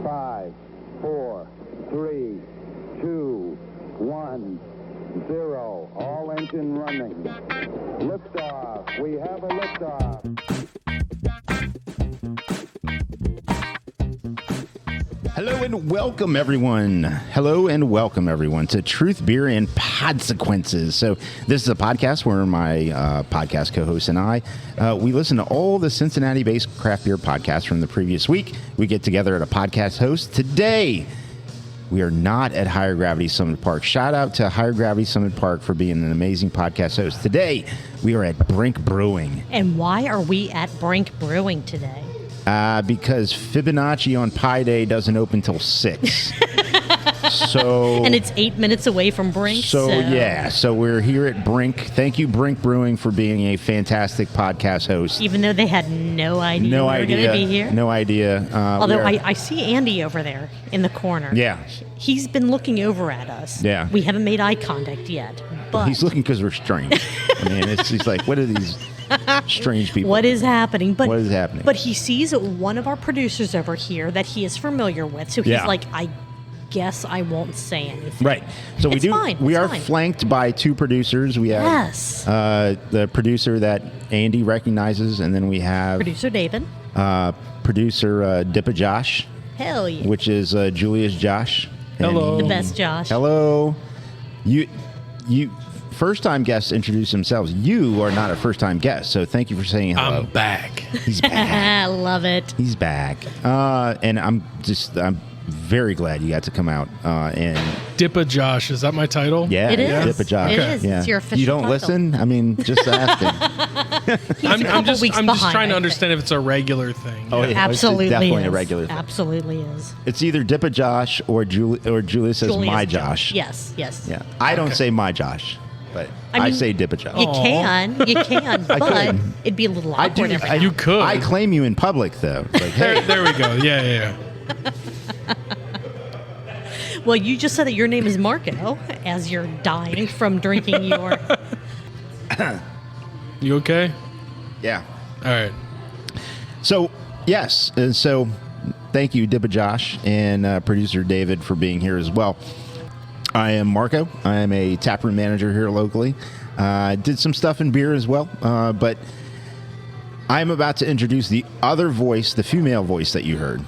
5, 4, 3, 2, 1, 0. All engine running. Liftoff. We have a liftoff. Hello and welcome, everyone. Hello and welcome, everyone, to Truth, Beer, and Podsequences. So this is a podcast where my podcast co-host and I, we listen to all the Cincinnati-based craft beer podcasts from the previous week. We get together at a podcast host. Today, we are not at Higher Gravity Summit Park. Shout out to Higher Gravity Summit Park for being an amazing podcast host. Today, we are at Brink Brewing. And why are we at Brink Brewing today? Because Fibonacci on Pi Day doesn't open till 6. And it's 8 minutes away from Brink. So we're here at Brink. Thank you, Brink Brewing, for being a fantastic podcast host. Even though they had no idea we were going to be here. No idea. Although I see Andy over there in the corner. Yeah. He's been looking over at us. Yeah. We haven't made eye contact yet. But he's looking because we're strange. I mean, he's like, what are these strange people? What is happening? What is happening? But he sees one of our producers over here that he is familiar with. So he's like, I guess I won't say anything. Right. So we are flanked by two producers. We have the producer that Andy recognizes, and then we have producer David. Producer DIPA Josh. Hell yeah. Which is Julia's Josh. Hello. The best Josh. Hello. You first-time guests introduce themselves. You are not a first-time guest, so thank you for saying hello. I'm back. He's back. I love it. He's back. And I'm very glad you got to come out. And DIPA Josh, is that my title? Yeah, it is. DIPA Josh. It is. Yeah. It's your official You don't title. listen? I mean, just asking. I'm just behind, trying to understand if it's a regular thing. Oh, yeah. Absolutely It's definitely is. a regular thing. Absolutely is. It's either DIPA Josh or Julia says my Josh. Yes. Yeah. I don't say my Josh, but I say DIPA Josh. You can, but it'd be a little awkward every now and You could. I claim you in public, though. Like, hey. There we go. Yeah. Well, you just said that your name is Marco as you're dying from drinking your... You okay? Yeah. All right. So, yes. And so, thank you, DIPA Josh and producer David for being here as well. I am Marco. I am a taproom manager here locally. Did some stuff in beer as well. But I'm about to introduce the other voice, the female voice that you heard.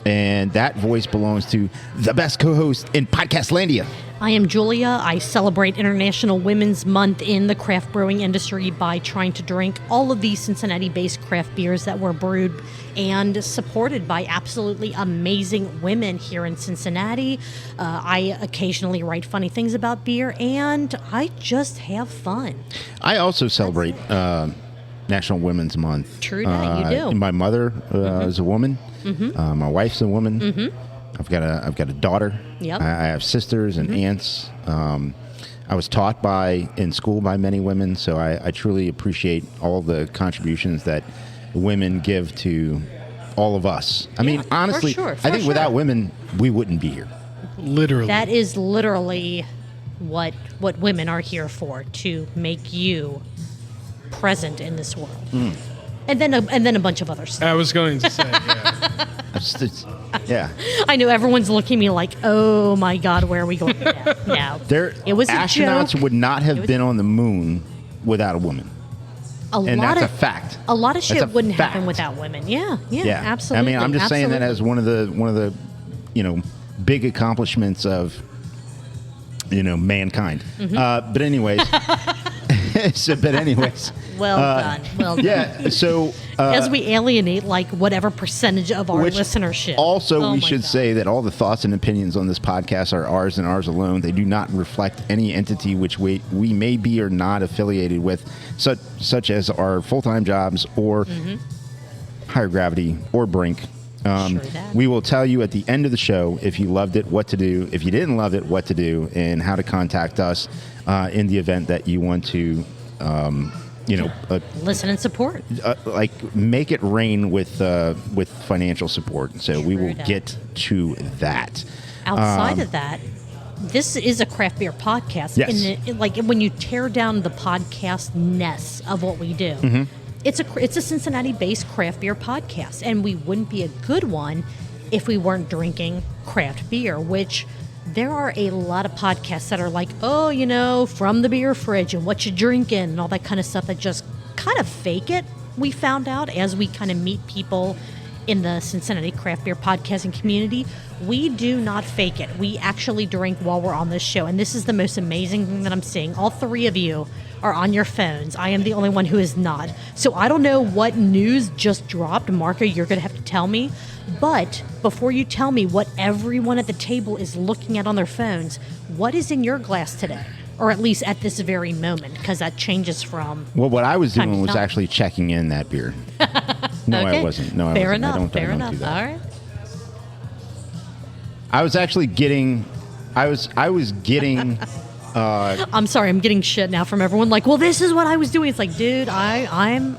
And that voice belongs to the best co-host in Podcastlandia. I am Julia. I celebrate International Women's Month in the craft brewing industry by trying to drink all of these Cincinnati-based craft beers that were brewed and supported by absolutely amazing women here in Cincinnati. I occasionally write funny things about beer, and I just have fun. I also celebrate National Women's Month. True that, you do. My mother is a woman. Mm-hmm. My wife's a woman. Mm-hmm. I've got a daughter. Yep. I have sisters and aunts. I was taught in school by many women, so I truly appreciate all the contributions that women give to all of us. I mean, honestly, I think without women, we wouldn't be here. Literally. That is literally what women are here for, to make you present in this world. And then a bunch of other stuff. I was going to say, yeah. Yeah. I know everyone's looking at me like, oh my God, where are we going with that? No. It was astronauts a joke. would not have been on the moon without a woman. That's a fact. A lot of shit wouldn't fact. happen without women. Yeah, absolutely. I mean, I'm just saying that as one of the big accomplishments of mankind. Mm-hmm. But anyways. Well done. Yeah. So as we alienate whatever percentage of our listenership. Also, we should say that all the thoughts and opinions on this podcast are ours and ours alone. They do not reflect any entity which we may be or not affiliated with, such as our full-time jobs or Higher Gravity or Brink. We will tell you at the end of the show if you loved it, what to do. If you didn't love it, what to do, and how to contact us in the event that you want to, listen and support. Make it rain with financial support. So we will get to that. Outside of that, this is a craft beer podcast. Yes. And when you tear down the podcast-ness of what we do, it's a Cincinnati-based craft beer podcast, and we wouldn't be a good one if we weren't drinking craft beer, which there are a lot of podcasts that are like, oh, from the beer fridge and what you drinking and all that kind of stuff that just kind of fake it. We found out as we kind of meet people in the Cincinnati craft beer podcasting community, we do not fake it. We actually drink while we're on this show. And this is the most amazing thing that I'm seeing. All three of you are on your phones. I am the only one who is not. So I don't know what news just dropped. Marco, you're going to have to tell me. But before you tell me what everyone at the table is looking at on their phones, what is in your glass today? Or at least at this very moment, because that changes from... Well, what I was time doing to was time. actually checking in that beer. No, Okay. I wasn't. No, I Fair wasn't. enough. Fair I don't enough. do that. All right. I was actually getting... I was getting... I'm sorry. I'm getting shit now from everyone. Like, well, this is what I was doing. It's like, dude, I'm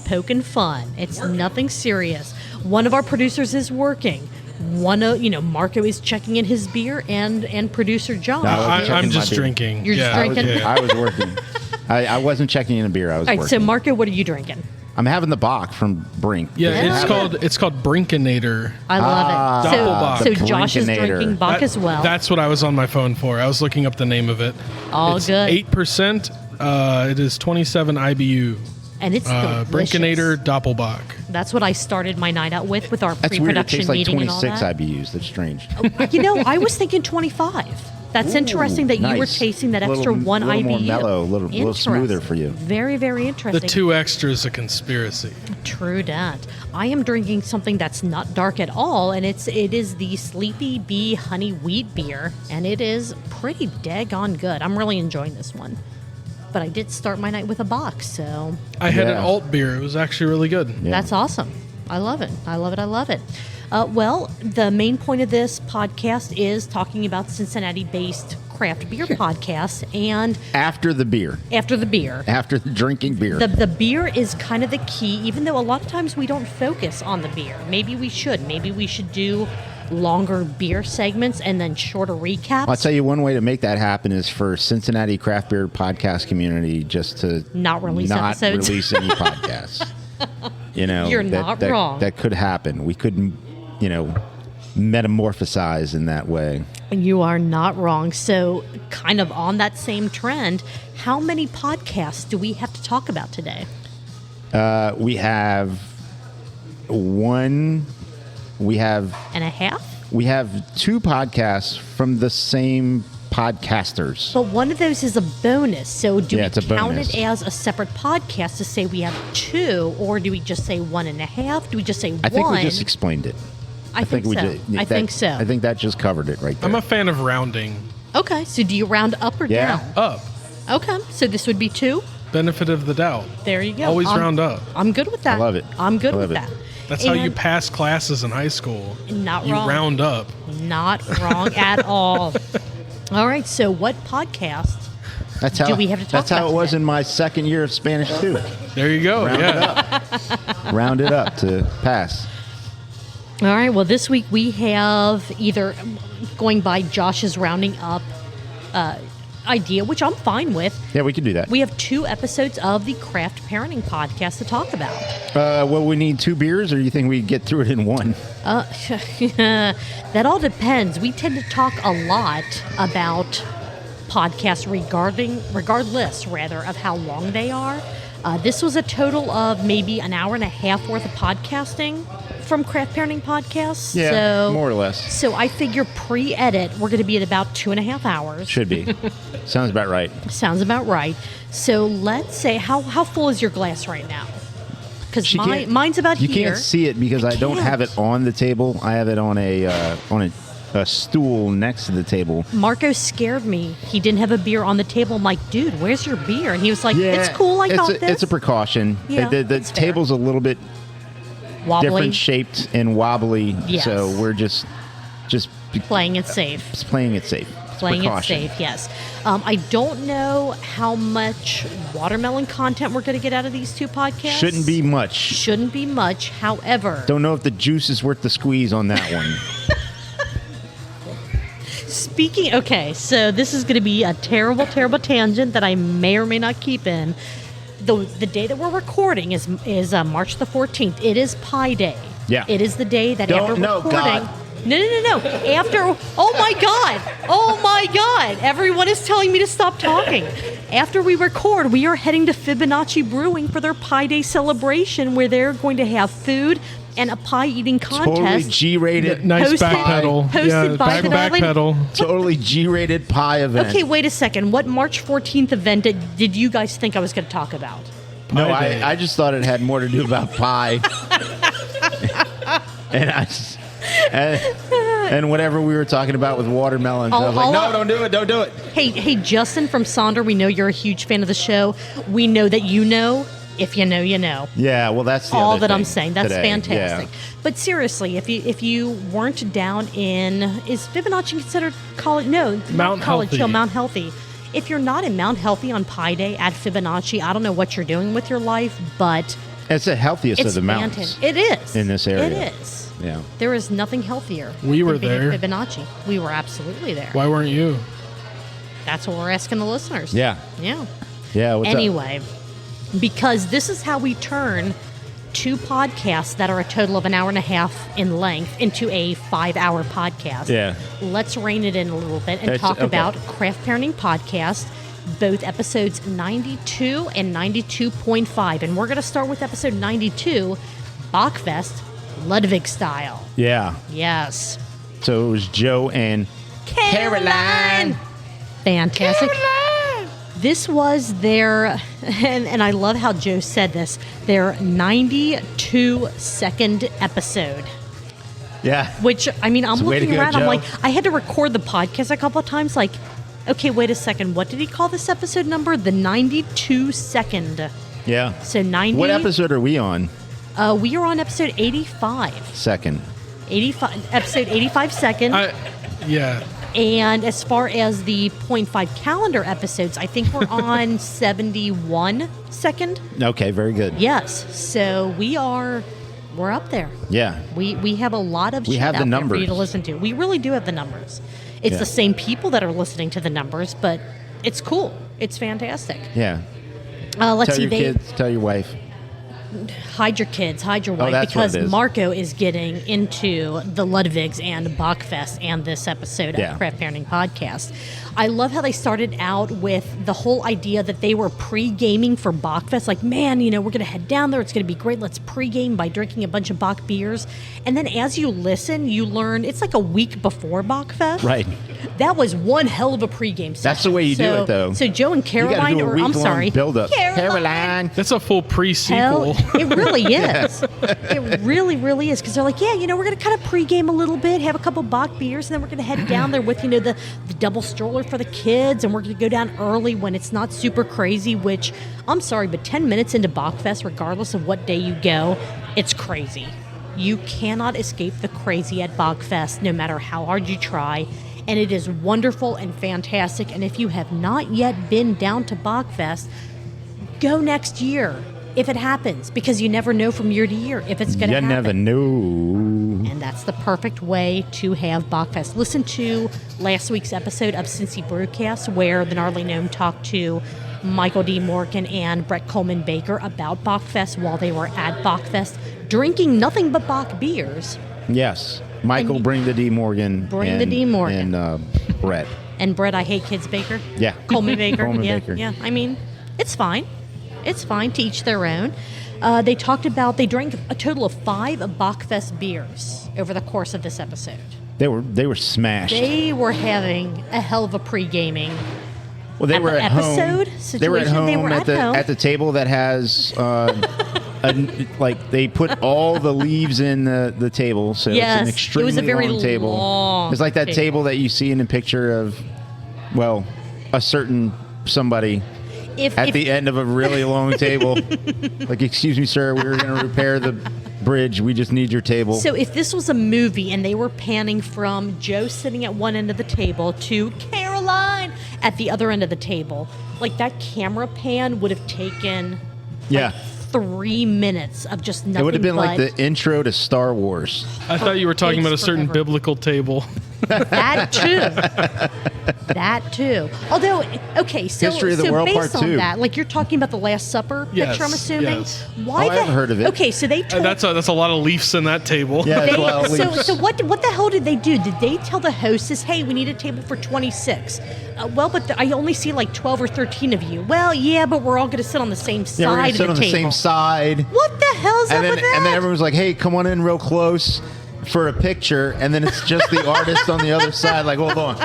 poking fun. It's nothing serious. One of our producers is working. Marco is checking in his beer, and producer John. No, I'm just my beer. drinking. You're just drinking? I was working. I wasn't checking in a beer. I was All right. working. So, Marco, what are you drinking? I'm having the Bock from Brink. Yeah, Yeah. it's called Brinkinator. I love it. Doppelbock. So The Josh is Brinkinator. drinking Bock as well. That's what I was on my phone for. I was looking up the name of it. All it's good. 8%. It is 27 IBU. And it's delicious. Brinkinator Doppelbock. That's what I started my night out with our That's weird. It pre-production tastes like meeting and all 26 that. IBUs. That's strange. I was thinking 25. That's interesting that you were Nice. tasting that Little- extra one little IBU. more mellow, a little smoother for you. Very, very The interesting. 2 extra is a conspiracy. True that. I am drinking something that's not dark at all, and it is the Sleepy Bee Honey Wheat Beer, and it is pretty daggone good. I'm really enjoying this one. But I did start my night with a box, so I had an Yeah. alt beer. It was actually really good. Yeah. that's awesome. I love it. I love it. I love it. Well, the main point of this podcast is talking about Cincinnati-based craft beer podcasts, and After the beer. after the beer. After the drinking beer. The beer is kind of the key, even though a lot of times we don't focus on the beer. Maybe we should. Maybe we should do longer beer segments and then shorter recaps. I'll tell you one way to make that happen is for Cincinnati craft beer podcast community just to Not release episodes. release any podcasts. You're not wrong. That could happen. We could, metamorphosize in that way. You are not wrong. So, kind of on that same trend, how many podcasts do we have to talk about today? We have one. We have And a half? 2 podcasts from the same podcasters. But one of those is a bonus. So do Yeah, we it's a count bonus. it as a separate podcast to say we have 2, or do we just say 1.5? Do we just say I think one? we just explained it. I think so. I think so. I think that just covered it right there. I'm a fan of rounding Okay, so do you round up or Yeah. down? up. Okay, so this would be 2. Benefit of the doubt. There you go. Always round up. I'm good with that. I love it. I'm good I with love it. that. That's how you And pass classes in high school. Not you wrong. round up. Not wrong at all. All right, so what podcast? That's how do we have to talk That's how about it was today? in my second year of Spanish too. There you go. Round yeah. it up. Round it up to pass. All right, well, this week we have either going by Josh's rounding up idea, which I'm fine with. Yeah, we could do that. We have 2 episodes of the Craft Parenting Podcast to talk about. Well, we need 2 beers, or do you think we could get through it in one? That all depends. We tend to talk a lot about podcasts regardless of how long they are. This was a total of maybe an hour and a half worth of podcasting from Craft Parenting Podcasts. Yeah, so, more or less. So I figure pre-edit, we're going to be at about 2.5 hours. Should be. Sounds about right. Sounds about right. So let's say, how full is your glass right now? Because She can't- mine's about You here. can't see it because I don't have it on the table. I have it on a stool next to the table. Marco scared me. He didn't have a beer on the table. I'm like, dude, where's your beer? And he was like, it's cool. I got this. It's a precaution. Yeah, the it's fair. table's a little bit Wobbly, different shaped and wobbly, Yes. so we're just playing it safe. playing it safe. It's Playing it precaution. safe, yes. I don't know how much watermelon content we're going to get out of these 2 podcasts. Shouldn't be much. Shouldn't be much. However, Don't know if the juice is worth the squeeze on that one. okay, so this is going to be a terrible, terrible tangent that I may or may not keep in. The day that we're recording is March the 14th. It is Pi Day. Yeah. It is the day that Don't- after no, recording. God. No. After, oh my God. Everyone is telling me to stop talking. After we record, we are heading to Fibonacci Brewing for their Pi Day celebration where they're going to have food and a pie eating contest. Totally G-rated. Nice Hosted- backpedal. hosted by the back pedal. Totally G-rated pie event. Okay, wait a second. What March 14th event did you guys think I was going to talk about? No, Pie Day. I just thought it had more to do about pie. and whatever we were talking about with watermelons. I was like, no, don't do it. Hey, Justin from Sonder, we know you're a huge fan of the show. We know that you know. If you know, you know. Yeah, well, that's the All other that thing I'm saying. That's today. fantastic. Yeah. But seriously, if you weren't down in, is Fibonacci considered college? No, not Mount College Healthy. Hill, Mount Healthy. If you're not in Mount Healthy on Pi Day at Fibonacci, I don't know what you're doing with your life, but It's the healthiest it's of the mountains. It is in this area. It is. Yeah. There is nothing healthier. We were than being at there. Fibonacci. We were absolutely there. Why weren't you? That's what we're asking the listeners. Yeah. Yeah. Yeah. What's up? Anyway, because this is how we turn two podcasts that are a total of an hour and a half in length into a 5-hour podcast. Yeah. Let's rein it in a little bit and It's- talk okay. about Craft Parenting Podcast, both episodes 92 and 92.5. And we're going to start with episode 92, Bockfest, Ludwig style. Yeah. Yes. So it was Joe and Caroline. Fantastic. This was their, and I love how Joe said this, their 92-second episode. Yeah. Which, I mean, I'm So way to looking go, around, I'm Joe. like, I had to record the podcast a couple of times, like, okay, wait a second, what did he call this episode number? The 92-second. Yeah. So 90. What episode are we on? We are on episode 85. Second. 85, episode 85 second. Yeah. And as far as the 0.5 calendar episodes, I think we're on 71 second. Okay, very good. Yes. So we're up there. Yeah. We have a lot of We shit have the out there for numbers. you to listen to. We really do have the numbers. It's Yeah. the same people that are listening to the numbers, but it's cool. It's fantastic. Yeah. Let's Tell see. your kids, tell your wife. Hide your kids, hide your wife, that's what because it is. Marco is getting into the Ludwigs and Bockfest and this episode Yeah. of Craft Parenting Podcast. I love how they started out with the whole idea that they were pre-gaming for Bockfest. Like, man, we're going to head down there. It's going to be great. Let's pre-game by drinking a bunch of Bock beers. And then as you listen, you learn it's like a week before Bockfest. Right. That was one hell of a pre-game session. That's the way you do it, though. So Joe and You gotta Caroline, do a or I'm week-long sorry, build-up. Caroline. That's a full pre-sequel. Hell, it really is. It really, really is. Because they're like, yeah, we're going to kind of pregame a little bit, have a couple Bock beers, and then we're going to head down there with, the double stroller for the kids, and we're going to go down early when it's not super crazy, which, I'm sorry, but 10 minutes into Bockfest, regardless of what day you go, it's crazy. You cannot escape the crazy at Bockfest, no matter how hard you try. And it is wonderful and fantastic. And if you have not yet been down to Bockfest, go next year if it happens, because you never know from year to year if it's going to You happen. never know. And that's the perfect way to have Bockfest. Listen to last week's episode of Cincy Brewcast, where the Gnarly Gnome talked to Michael D. Morgan and Brett Coleman Baker about Bockfest while they were at Bockfest, drinking nothing but Bock beers. Yes. Michael, And- bring the D. Morgan. Bring the D. Morgan. And Brett. And Brett, I hate kids Baker. Yeah. Coleman Baker. Coleman yeah, Baker. yeah. I mean, it's fine. It's fine, to each their own. They talked about, they drank a total of 5 Bockfest beers over the course of this episode. They were smashed. They were having a hell of a pre-gaming. Well, they at were the at episode home. They were at situation, home they were at home. at the table that has they put all the leaves in the table, so Yes, it's an it extremely was a very long table. long It's like that table. table that you see in a picture of, well, a certain somebody If the end of a really long table. Like, excuse me, sir, we're going to repair the bridge. We just need your table. So if this was a movie and they were panning from Joe sitting at one end of the table to Caroline at the other end of the table, like that camera pan would have taken yeah. 3 minutes of just nothing. It would have been like but the intro to Star Wars. I thought you were talking about a Takes certain forever. biblical table. that too. That too. Although, okay, so History of the World based Part on Two. that, like you're talking about the Last Supper Yes, picture, I'm assuming. yes. Why Oh, I haven't heard of it. Okay, so they told That's a lot of leaves in that table. Yeah, They, it's a lot of leaves. so what the hell did they do? Did they tell the hostess, hey, we need a table for 26? Well, but I only see like 12 or 13 of you. Well, yeah, but we're all going to sit on the same Yeah, we're side gonna of sit the on the table. same side. What the hell's up with that? And then everyone's like, "Hey, come on in real close for a picture." And then it's just the artist on the other side. Like, hold on,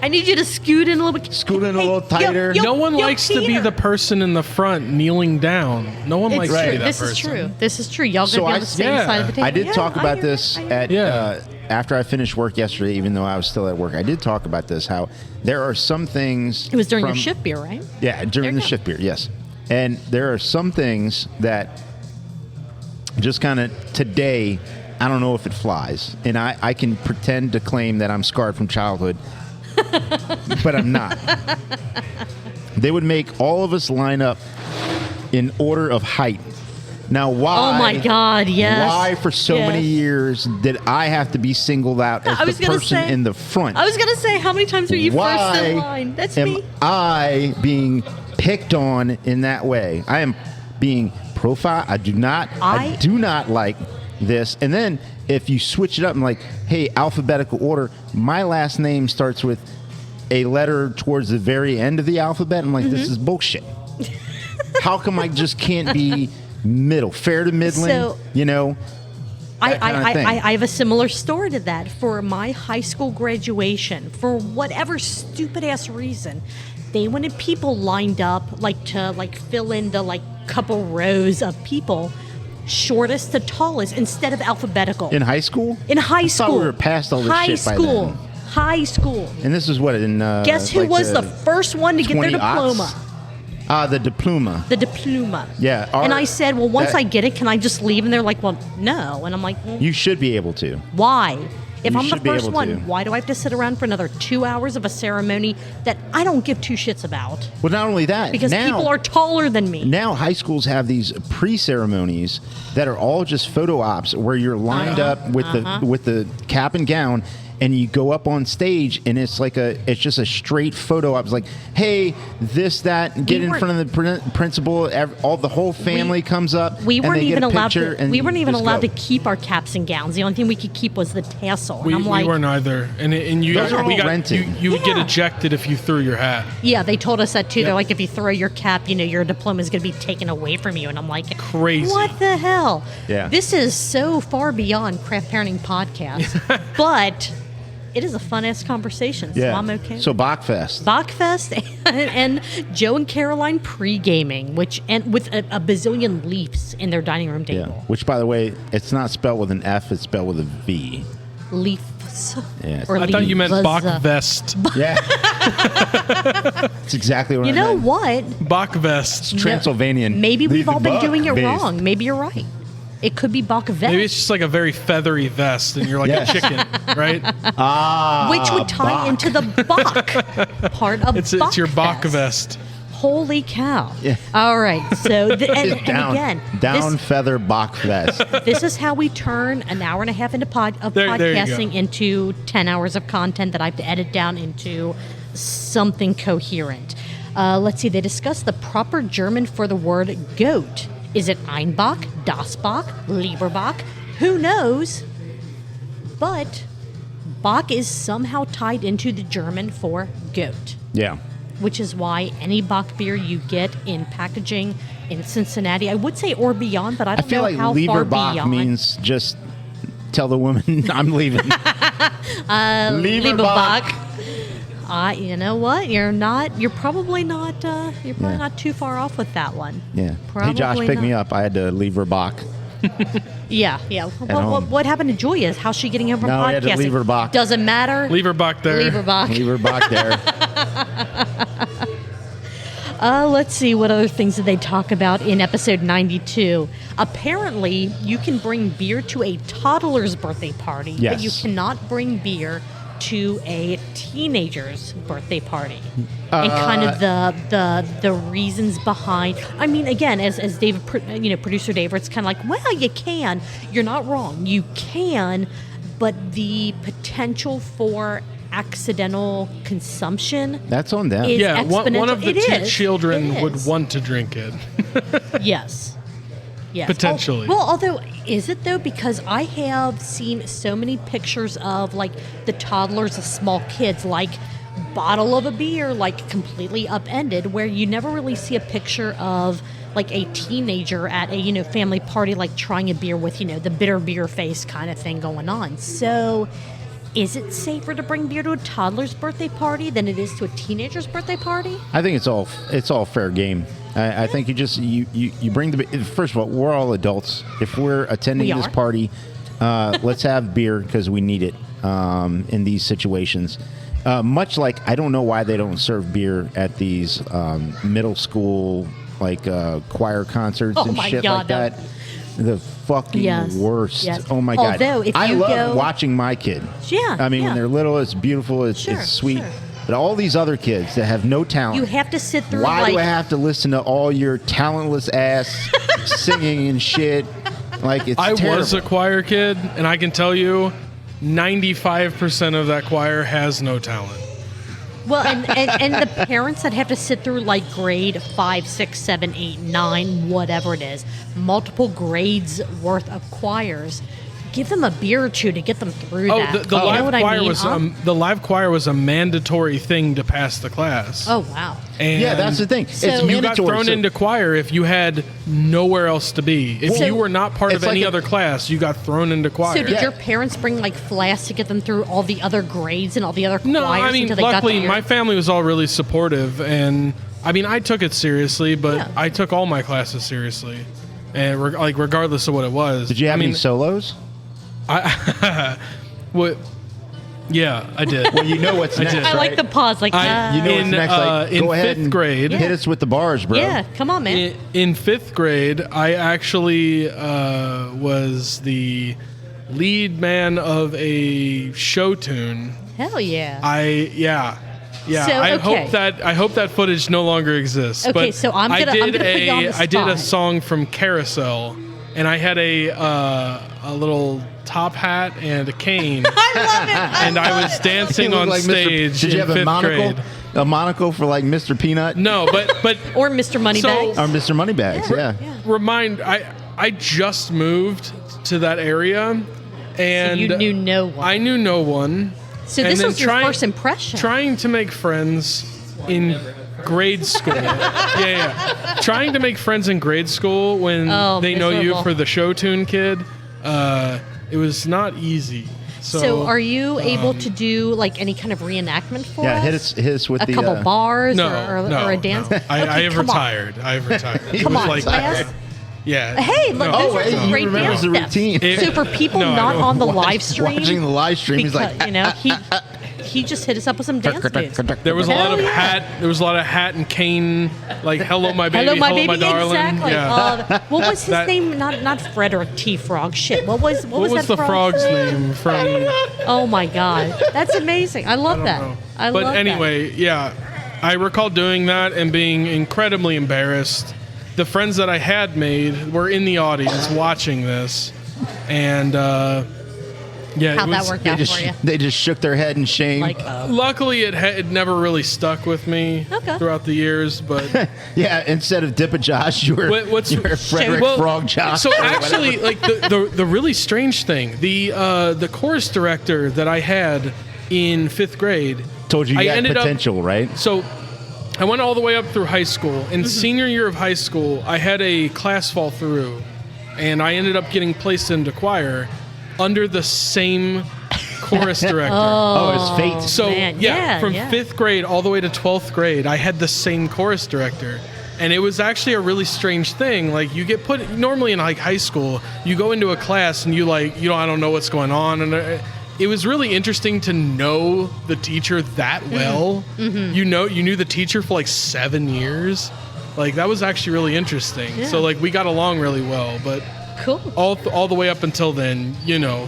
I need you to scoot in a little bit. Scoot in a little tighter. No one likes to be Peter. the person in the front kneeling down. No one It's likes true. to be that This person. is true. This is true. Y'all So gonna be I- on the same yeah. side of the table. I did Yeah, talk I about hear this you. at Yeah. after I finished work yesterday. Even though I was still at work, I did talk about this. How there are some things. It was during your from- shift beer, right? Yeah, during There the you go. shift beer, yes. And there are some things that just kind of today, I don't know if it flies. And I can pretend to claim that I'm scarred from childhood, but I'm not. They would make all of us line up in order of height. Now, why? Oh my God! Yes. Why, for so Yes. many years, did I have to be singled out as I was the gonna person say- in the front? I was gonna say, how many times are you Why first in line? That's am me. I being picked on in that way? I am being profiled. I do not like this. And then if you switch it up and like, hey, alphabetical order, my last name starts with a letter towards the very end of the alphabet. I'm like, Mm-hmm. this is bullshit. How come I just can't be middle, fair to middling? So- that kind of thing. I have a similar story to that. For my high school graduation, for whatever stupid ass reason, they wanted people lined up to fill in the couple rows of people, shortest to tallest, instead of alphabetical. In high school? In high I school. thought we were past all this high shit by school. then. High school. And this is what in Guess who like was the first one to get their 20 aughts? diploma? The diploma. The diploma. Yeah, and I said, well, once that- I get it, can I just leave? And they're like, well, no. And I'm like, well, You should be able to. why? If You I'm the should be first able one, to. why do I have to sit around for another 2 hours of a ceremony that I don't give two shits about? Well, not only that, Because now, people are taller than me. now high schools have these pre-ceremonies that are all just photo ops where you're lined up with the cap and gown. And you go up on stage, and it's just a straight photo op. It's like, hey, this, that, get in weren't- front of the principal. The whole family comes up. We and weren't they get even a allowed picture, to. and We weren't you even just allowed go. to keep our caps and gowns. The only thing we could keep was the tassel. And We, I'm we like, weren't either. And you Those are we all got rented. you would get Yeah. ejected if you threw your hat. yeah, they told us that too. Yeah. They're like, if you throw your cap, your diploma is going to be taken away from you. And I'm like, Crazy. What the hell? Yeah. This is so far beyond Craft Parenting Podcast, but it is a fun ass conversation. So I'm okay. So Bockfest. Bockfest and Joe and Caroline pre-gaming, and with a bazillion leaves in their dining room Yeah. table. Which, by the way, it's not spelled with an F. It's spelled with a V. Leaves. Yeah. Or I thought you meant leaves. Bockvest. Yeah. That's exactly what You I know meant. what? It's Bockvest. Transylvanian. Maybe we've all been doing it Buck-based. wrong. Maybe you're right. It could be Bockfest. Maybe it's just like a very feathery vest, and you're like Yes. a chicken, right? which would tie Bock. into the Bock part of It's your Bock Bockfest. vest. Holy cow. Yeah. All right. So, and Down, again, down feather Bockfest. this is how we turn an hour and a half into There you go. podcasting into 10 hours of content that I have to edit down into something coherent. Let's see. They discuss the proper German for the word goat. Is it Einbach, Dasbach, Lieberbach? Who knows? But Bach is somehow tied into the German for goat, Yeah. which is why any Bach beer you get in packaging in Cincinnati, I would say or beyond, but I I don't feel know like how far Lieberbach beyond. means just tell the woman I'm leaving. Lieberbach. You know what? You're probably not. You're probably not too far off with that one. Yeah. Probably hey, Josh, pick not. me up. I had to leave her Bach. Yeah. home. What happened to Julia? How's she getting home from No, I podcasting? had to leave her Bach. Doesn't matter. Leave her back there. Lieberbach. Leave her Bach there. Let's see what other things did they talk about in episode 92. Apparently, you can bring beer to a toddler's birthday party, Yes. but you cannot bring beer to a teenager's birthday party. And kind of the reasons behind. I mean, again, as David, producer David, it's kind of like, well, you can. You're not wrong. You can, but the potential for accidental consumption. That's on them. Is Yeah, one of the exponential. It two is. children It would is. want to drink it. Yes. Yes. Potentially. Well, although, is it though? Because I have seen so many pictures of like the toddlers of small kids, like bottle of a beer, like completely upended, where you never really see a picture of like a teenager at a, family party, like trying a beer with, the bitter beer face kind of thing going on. So is it safer to bring beer to a toddler's birthday party than it is to a teenager's birthday party? I think it's all fair game. I think you bring the. First of all, we're all adults. If we're attending this party, let's have beer because we need it in these situations. Much like I don't know why they don't serve beer at these middle school choir concerts and shit like no. that. The fucking worst. Yes. Oh my god! Although, if I you love go- watching my kid. Yeah, I mean, yeah. when they're little, it's beautiful. It's Sure, sweet. sure. But all these other kids that have no talent. You have to sit through Why do I have to listen to all your talentless ass singing and shit? Like it's I terrible. was a choir kid, and I can tell you, 95% of that choir has no talent. Well, and the parents that have to sit through like grade 5, 6, 7, 8, 9, whatever it is, multiple grades worth of choirs, give them a beer or two to get them through Oh, that. the You know live what I choir mean? was the live choir was a mandatory thing to pass the class. Oh wow. And Yeah, that's the thing. So- it's You You got mandatory. thrown so- into choir if you had nowhere else to be. If So- you were not part of It's like any a- other class, you got thrown into choir. So did your parents bring like flasks to get them through all the other grades and all the other choirs No, I mean, until they got luckily, to my family was all really supportive, and I mean, I took it seriously, but Yeah. I took all my classes seriously, and regardless of what it was. Did you have I any mean, solos? what? Yeah, I did. Well, you know what's next. did. I like right? the pause, like You know what's in, next. Like, in go ahead fifth and grade. hit us with the bars, bro. yeah, come on, man. In fifth grade, I actually was the lead man of a show tune. Hell yeah. Yeah. So, I hope that footage no longer exists. Okay, but so I'm gonna put you on the I did a spot. song from Carousel, and I had a little top hat and a cane, I love it. and I was dancing You look on like Mr. stage Did you in have a fifth monocle? grade. A monocle for like Mr. Peanut? No, but Or Mr. Moneybags. Or Mr. Moneybags, yeah. I just moved to that area, and you knew no one. I knew no one. So And this then was your first impression. Trying to make friends in grade school. yeah. Trying to make friends in grade school when Oh, they know you miserable. for the show tune kid, it was not easy. So are you able to do like any kind of reenactment for Yeah, us? hit us with a the couple bars No, or a dance? no. I Okay, have come on. retired. I have retired. It Come was on, like, class. yeah. Hey, look, No, those are hey, some he great remembers dance the steps. routine. So for people No, I not don't. on the live stream, Watching the live stream, he's because, like, he just hit us up with some dance moves. There was a lot Hell of yeah. There was a lot of hat and cane, like "Hello, my baby," Hello, my baby. darling." Exactly. Yeah. What was his That- name? Not Frederick T. Frog. Shit. What was what was that the frog? frog's name from? Oh my God, that's amazing. I love that. know. I But love that. anyway, yeah, I recall doing that and being incredibly embarrassed. The friends that I had made were in the audience watching this, and yeah, How'd it that was, work out for you? they just shook their head in shame. Like, luckily it never really stuck with me Okay. throughout the years, but. yeah, instead of DIPA Josh, you were, What's you were Frederick well, Frog Josh. So or actually, whatever. like the really strange thing, the chorus director that I had in fifth grade told you I you had ended up- potential, right? So I went all the way up through high school. In senior year of high school, I had a class fall through, and I ended up getting placed into choir under the same chorus director. Oh, it's fate. So Man, yeah, from yeah. 5th grade all the way to 12th grade, I had the same chorus director. And it was actually a really strange thing. Like you get put normally in like high school, you go into a class and you like, I don't know what's going on. And it was really interesting to know the teacher that well. Mm-hmm. You knew the teacher for like 7 years. Like that was actually really interesting. Yeah. So like we got along really well, but cool. all the way up until then,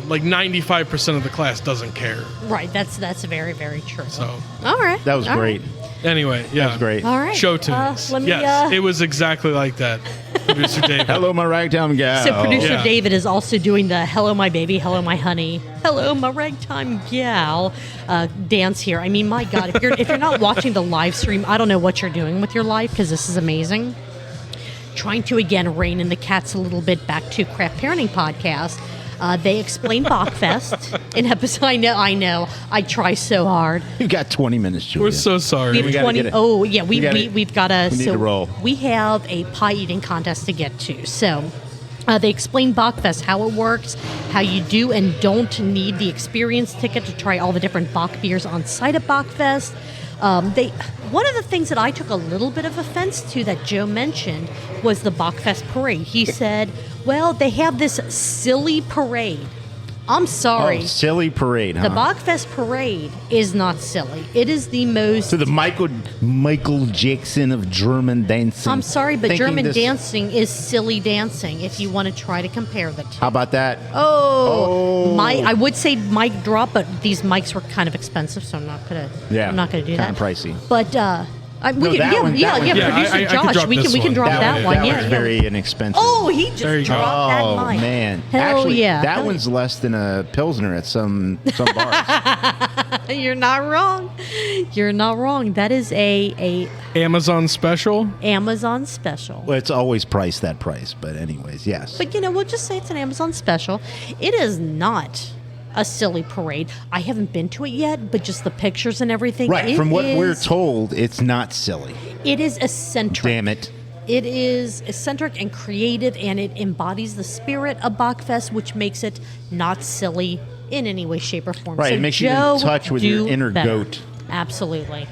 like 95% of the class doesn't care. Right. That's very, very true. So All right. That was all great. right. Anyway, yeah. That's great. All right. Show tunes. Let me, yes, it was exactly like that. Producer David. Hello, my ragtime gal. So producer Yeah. David is also doing the "Hello, my baby, hello, my honey, hello, my ragtime gal" dance here. I mean, my God, if you're not watching the live stream, I don't know what you're doing with your life because this is amazing. Trying to again rein in the cats a little bit back to Craft Parenting Podcast. They explain Bockfest in episode. I know. I try so hard. You've got 20 minutes, Julia. We're so sorry. We have gotta 20. get it. Oh, yeah. We've got to. We need to roll. We have a pie eating contest to get to. So they explain Bockfest, how it works, how you do and don't need the experience ticket to try all the different Bock beers on site at Bockfest. One of the things that I took a little bit of offense to that Joe mentioned was the Bockfest parade. He said, well, they have this silly parade. I'm sorry. Oh, silly parade, huh? The Bockfest parade is not silly. It is the most... So the Michael Jackson of German dancing. I'm sorry, but Thinking German this- dancing is silly dancing if you want to try to compare the two. How about that? Oh. I would say mic drop, but these mics were kind of expensive, so I'm not gonna do that. Kind of pricey. But No, that one- yeah, that one- Yeah, producer I could Josh, drop we this can one. drop that one. That Yeah, was yeah. very inexpensive. Oh, he just There you go. dropped Oh, that mic. man. Hell Actually, yeah. that Hell one's less than a Pilsner at some bars. You're not wrong. You're not wrong. That is a Amazon special. Amazon special. Well, it's always priced that price, but anyways, yes. But we'll just say it's an Amazon special. It is not a silly parade. I haven't been to it yet, but just the pictures and everything. Right, it from what we're is- told, it's not silly. It is eccentric. Damn it. It is eccentric and creative, and it embodies the spirit of Bockfest, which makes it not silly in any way, shape, or form. Right, So it makes you Joe, in touch with your do inner better. goat. Absolutely.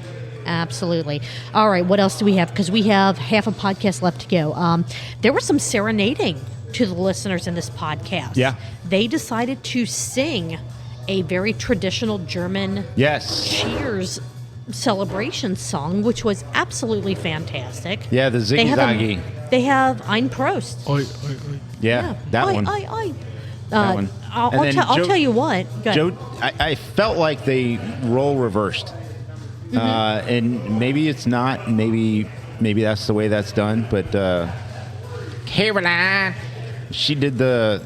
Absolutely. All right, what else do we have? Because we have half a podcast left to go. There was some serenading to the listeners in this podcast. Yeah. They decided to sing a very traditional German Yes. Cheers celebration song, which was absolutely fantastic. Yeah, the They have ziggy-zaggy. They have Ein Prost. Oi, oi, oi. Yeah, that one. That one. I'll And then I'll Joe- tell you what. Go ahead. Joe, I felt like they role reversed, Mm-hmm. and maybe it's not. Maybe that's the way that's done. But Caroline, she did the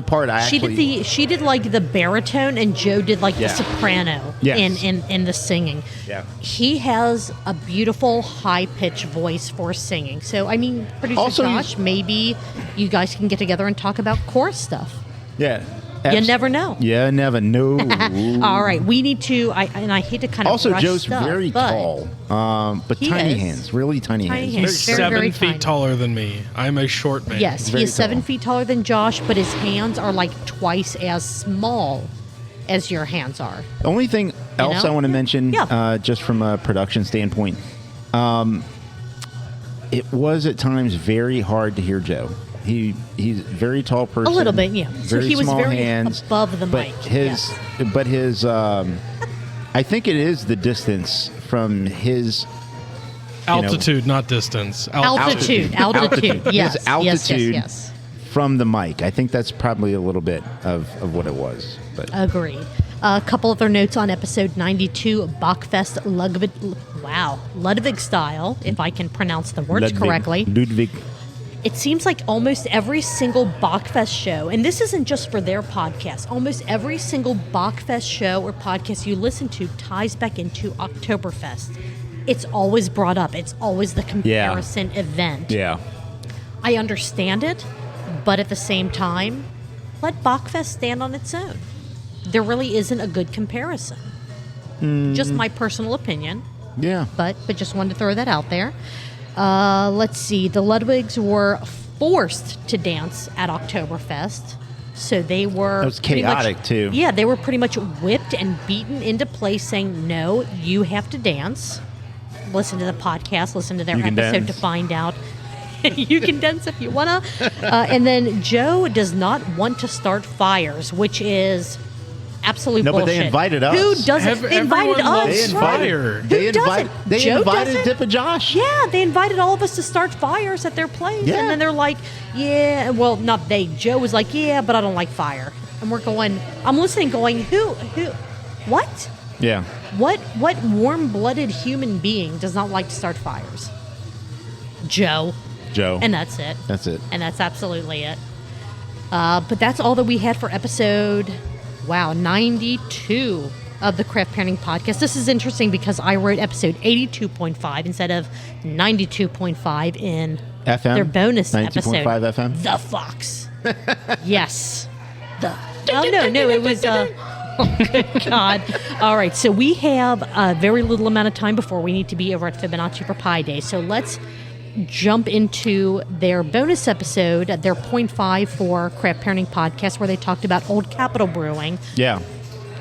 part. She did like the baritone, and Joe did like Yeah. the soprano Yes. in the singing. Yeah. He has a beautiful high pitched voice for singing. So I mean, producer Also, Josh, maybe you guys can get together and talk about chorus stuff. Yeah. You never know. Yeah, never know. All right, we need to. I hate to kind of Also, rush Joe's stuff, very but tall, but He tiny is. hands, really tiny Tiny hands. hands. Very, 7 very feet tiny. taller than me. I'm a short man. Yes, he Very is 7 tall. feet taller than Josh, but his hands are like twice as small as your hands are. The only thing else know? I want to mention, Yeah. just from a production standpoint, it was at times very hard to hear Joe. He's a very tall person. A little bit, yeah. So Very he was small very hands, above the but mic. his, but his, I think it is the distance from his Altitude, not distance. Altitude. Yes. His altitude Yes. from the mic. I think that's probably a little bit of what it was. But Agreed. A couple other notes on episode 92, Bockfest Ludwig style, if I can pronounce the words correctly. Ludwig. It seems like almost every single Bockfest show, and this isn't just for their podcast, almost every single Bockfest show or podcast you listen to ties back into Oktoberfest. It's always brought up. It's always the comparison event. Yeah. I understand it, but at the same time, let Bockfest stand on its own. There really isn't a good comparison. Just my personal opinion, Yeah. but just wanted to throw that out there. Let's see. The Ludwigs were forced to dance at Oktoberfest. So they were... That was pretty much- chaotic, too. Yeah, they were pretty much whipped and beaten into place saying, no, you have to dance. Listen to the podcast, listen to their You can episode dance. to find out. You can dance if you want to. And then Joe does not want to start fires, which is... absolute No, but bullshit. they invited us. Who doesn't? They invited Everyone us. loves right. fire. Who doesn't? They Joe invited doesn't? DIPA Josh. Yeah, they invited all of us to start fires at their place. Yeah. And then they're like, yeah, well, not they. Joe was like, yeah, but I don't like fire. And we're going, I'm listening going, who, what? Yeah. What warm-blooded human being does not like to start fires? Joe. And that's it. That's it. And that's absolutely it. But that's all that we had for episode, 92 of the Craft Parenting Podcast. This is interesting because I wrote episode 82.5 instead of 92.5 in FM? their bonus episode. 92.5 FM? The Fox. Yes. No, it was... Oh, good God. All right, so we have a very little amount of time before we need to be over at Fibonacci for Pi Day. So let's jump into their bonus episode, their 0.5 for Craft Parenting Podcast, where they talked about Old Capitol Brewing. Yeah.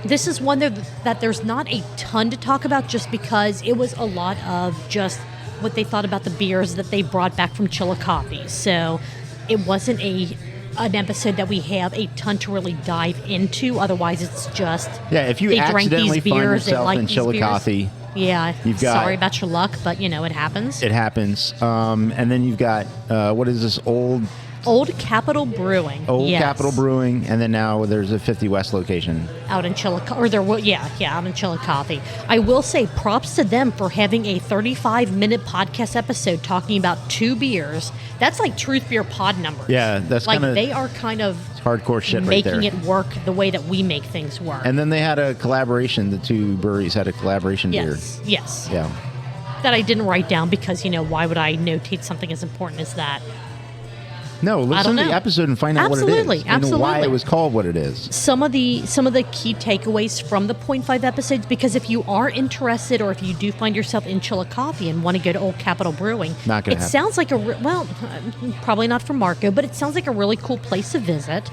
This is one that there's not a ton to talk about just because it was a lot of just what they thought about the beers that they brought back from Chillicothe. So it wasn't an episode that we have a ton to really dive into. Otherwise, it's just if you they drank accidentally these find beers, they yourself liked in these Chillicothe, beers. Yeah, you've got, sorry about your luck, but it happens. It happens. And then you've got what is this Old Capitol Brewing. Old yes. Capitol Brewing, and then now there's a 50 West location out in Chillicothe, out in Chillicothe. I will say props to them for having a 35-minute podcast episode talking about 2 beers. That's like Truth Beer pod numbers. Yeah, that's like kinda, they are kind of hardcore shit right there. Making it work the way that we make things work. And then they had a collaboration. The 2 breweries had a collaboration beer. Yes. Yeah. That I didn't write down because why would I notate something as important as that? No, listen to the episode and find out what it is. And why it was called what it is. Some of the key takeaways from the 0.5 episodes, because if you are interested or if you do find yourself in Chillicothe and want to go to Old Capitol Brewing, it sounds like probably not for Marco, but it sounds like a really cool place to visit.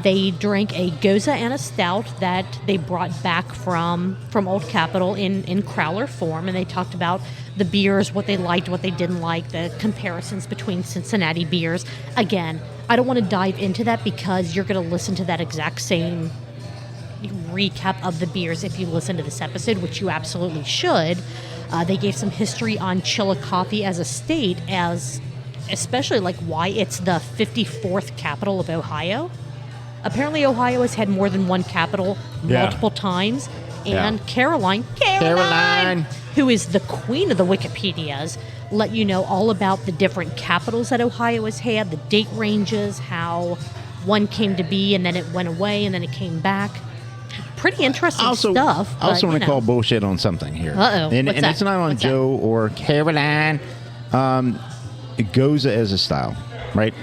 They drank a Goza and a stout that they brought back from Old Capitol in crowler form, and they talked about the beers, what they liked, what they didn't like, the comparisons between Cincinnati beers. Again, I don't want to dive into that because you're going to listen to that exact same recap of the beers if you listen to this episode, which you absolutely should. They gave some history on Chillicothe as a state, especially like why it's the 54th capital of Ohio. Apparently, Ohio has had more than one capital multiple times. And Caroline, who is the queen of the Wikipedias, let you know all about the different capitals that Ohio has had, the date ranges, how one came to be, and then it went away, and then it came back. Pretty interesting stuff. I also want to call bullshit on something here. Uh-oh. And it's not on Joe or Caroline. It goes as a style, right?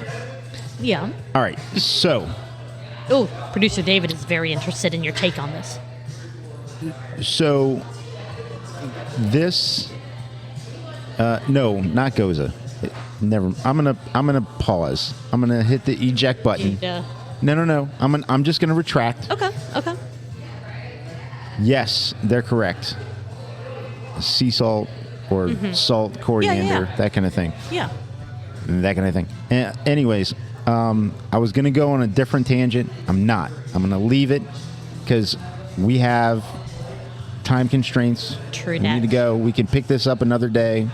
Yeah. All right. So. Oh, producer David is very interested in your take on this. So, this, no, not Goza. Never. I'm gonna pause. I'm gonna hit the eject button. No. I'm just gonna retract. Okay. Yes, they're correct. Sea salt or salt, coriander, that kind of thing. Yeah. That kind of thing. Anyways, I was gonna go on a different tangent. I'm not. I'm gonna leave it because we have time constraints. True. We need to go. We can pick this up another day.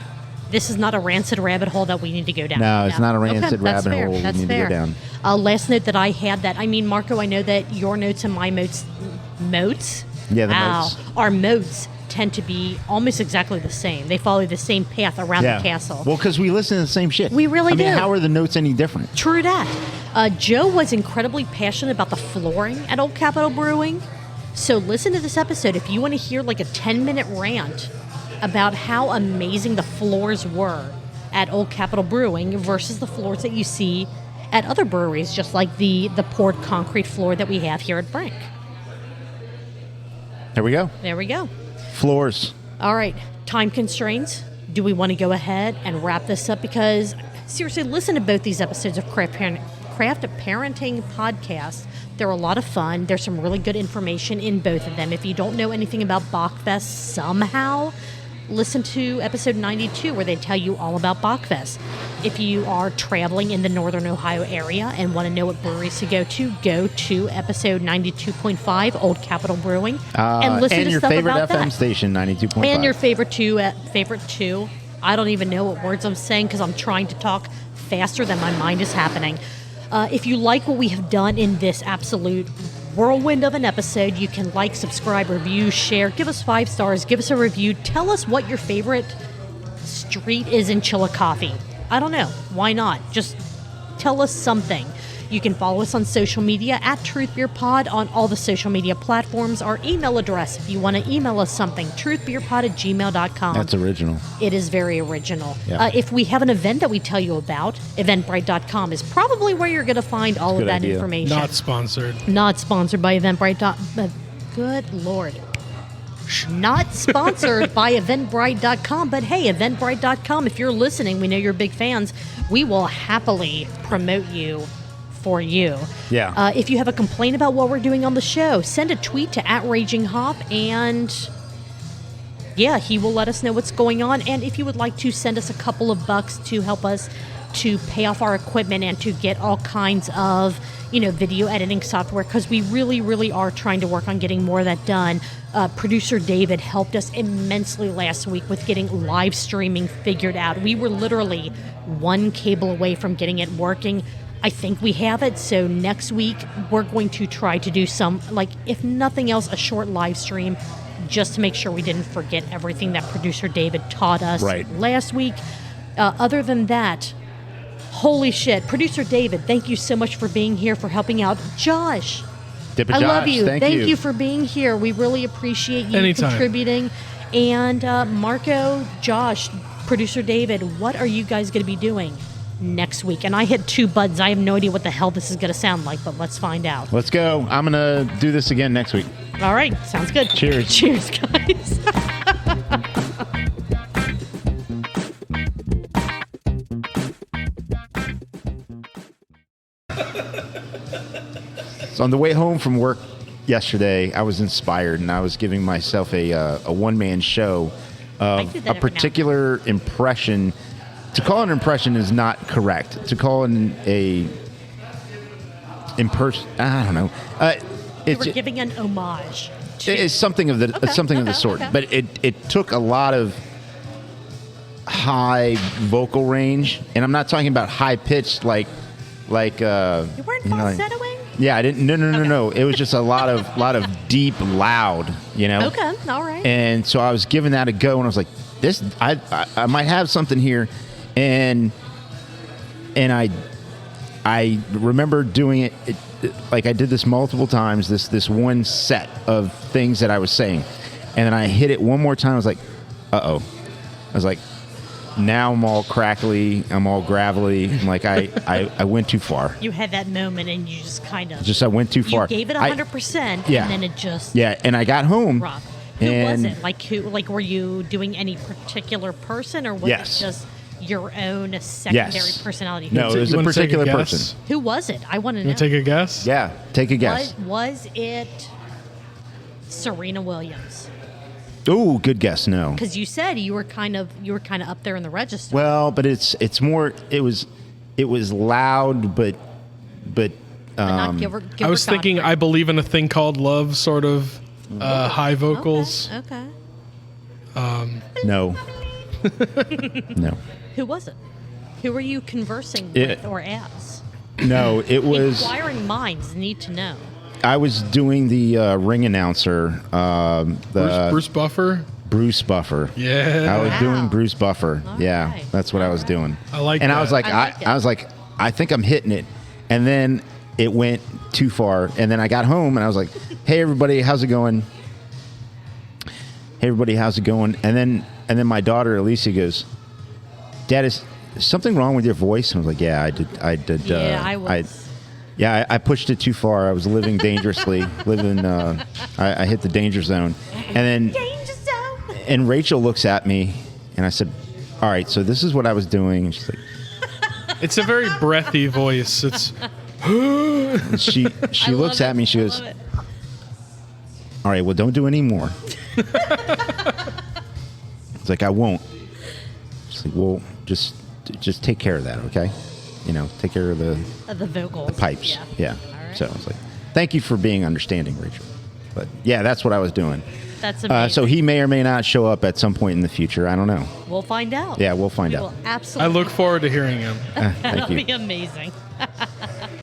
This is not a rancid rabbit hole that we need to go down. No, it's not a rancid rabbit hole we need to go down. Last note that I had Marco, I know that your notes and my notes, our moats tend to be almost exactly the same. They follow the same path around the castle. Well, because we listen to the same shit. We really do. I mean, how are the notes any different? True that. Joe was incredibly passionate about the flooring at Old Capitol Brewing. So listen to this episode if you want to hear like a 10-minute rant about how amazing the floors were at Old Capitol Brewing versus the floors that you see at other breweries, just like the poured concrete floor that we have here at Brink. There we go. Floors. All right. Time constraints. Do we want to go ahead and wrap this up? Because seriously, listen to both these episodes of Craft Parenting Podcast. They're a lot of fun. There's some really good information in both of them. If you don't know anything about Bockfest somehow, listen to episode 92 where they tell you all about Bockfest. If you are traveling in the northern Ohio area and want to know what breweries to go to episode 92.5, Old Capitol Brewing, and listen to stuff about that. And your favorite FM station, 92.5. And your favorite two. I don't even know what words I'm saying because I'm trying to talk faster than my mind is happening. If you like what we have done in this absolute whirlwind of an episode. You can like, subscribe, review, share, give us 5 stars, give us a review. Tell us what your favorite street is in Chillicothe. I don't know. Why not? Just tell us something. You can follow us on social media at TruthBeerPod on all the social media platforms. Our email address, if you want to email us something, truthbeerpod@gmail.com. That's original. It is very original. Yeah. If we have an event that we tell you about, eventbrite.com is probably where you're going to find all of Good that idea. information. Not sponsored. Not sponsored by Eventbrite. Good Lord. Not sponsored by Eventbrite.com, but hey, Eventbrite.com, if you're listening, we know you're big fans, we will happily promote you for you. Yeah. If you have a complaint about what we're doing on the show, send a tweet to @RagingHop, and yeah, he will let us know what's going on. And if you would like to send us a couple of bucks to help us to pay off our equipment and to get all kinds of, video editing software, because we really, really are trying to work on getting more of that done. Producer David helped us immensely last week with getting live streaming figured out. We were literally one cable away from getting it working. I think we have it, so next week we're going to try to do some, if nothing else, a short live stream just to make sure we didn't forget everything that producer David taught us last week. Other than that, holy shit, producer David, thank you so much for being here, for helping out. Josh, DIPA I Josh, love you. Thank you. you for being here. We really appreciate you Anytime. contributing. And Marco, Josh, producer David, what are you guys going to be doing next week? And I hit 2 buttons. I have no idea what the hell this is going to sound like, but let's find out. Let's go. I'm going to do this again next week. All right. Sounds good. Cheers. Cheers, guys. So on the way home from work yesterday, I was inspired, and I was giving myself a one-man show of do that a every now and particular impression. To call it an impression is not correct. To call it I don't know. We're giving an homage. It's something of the sort. Okay. But it took a lot of high vocal range, and I'm not talking about high pitched like You weren't falsettoing? yeah, I didn't. No. It was just a lot of deep, loud. Okay, all right. And so I was giving that a go, and I was like, "This, I might have something here," and I remember doing it like I did this multiple times. This one set of things that I was saying, and then I hit it one more time. I was like, "Uh-oh!" I was like, now I'm all crackly, I'm all gravelly. I'm like, I went too far. You had that moment and you just kind of... I went too far. You gave it 100%, yeah. and then it just... Yeah, and I got home. Rough. Who was it? Were you doing any particular person, or was Yes. it just your own secondary Yes. personality? No, it was You a wanna take a particular guess? person. Who was it? I want to You know. want to take a guess? Yeah, take a guess. Was it Serena Williams? Ooh, good guess. No. Because you said you were kind of up there in the register. Well, but it's more. It was loud, but not Gilbert I was thinking Gottfried. I believe in a thing called love, sort of high vocals. Okay. no. No. Who was it? Who were you conversing It- with or as? No, it was. Inquiring minds need to know. I was doing the ring announcer. Bruce Buffer. Bruce Buffer. Yeah. I was Wow. doing Bruce Buffer. All yeah, right. that's what I was doing. I like And that. I was like, I like it. I was like, I think I'm hitting it, and then it went too far. And then I got home, and I was like, Hey everybody, how's it going? Hey everybody, how's it going? And then my daughter Alicia goes, Dad, is something wrong with your voice? And I was like, Yeah, I did. Yeah, I was. I pushed it too far. I was living dangerously. I hit the danger zone. And then Danger zone. and Rachel looks at me, and I said, all right, so this is what I was doing. And she's like, It's a very breathy voice. It's and she I looks love at me, it. she I goes, love it. all right, well, don't do any more. It's like, I won't. She's like, well, just take care of that, okay? Take care of the The vocals. pipes. Yeah. All right. So I was like, thank you for being understanding, Rachel. But yeah, that's what I was doing. That's amazing. So he may or may not show up at some point in the future. I don't know. We'll find out. Yeah, we'll find We out. will I absolutely. look forward to hearing him. Thank That'll you. be amazing.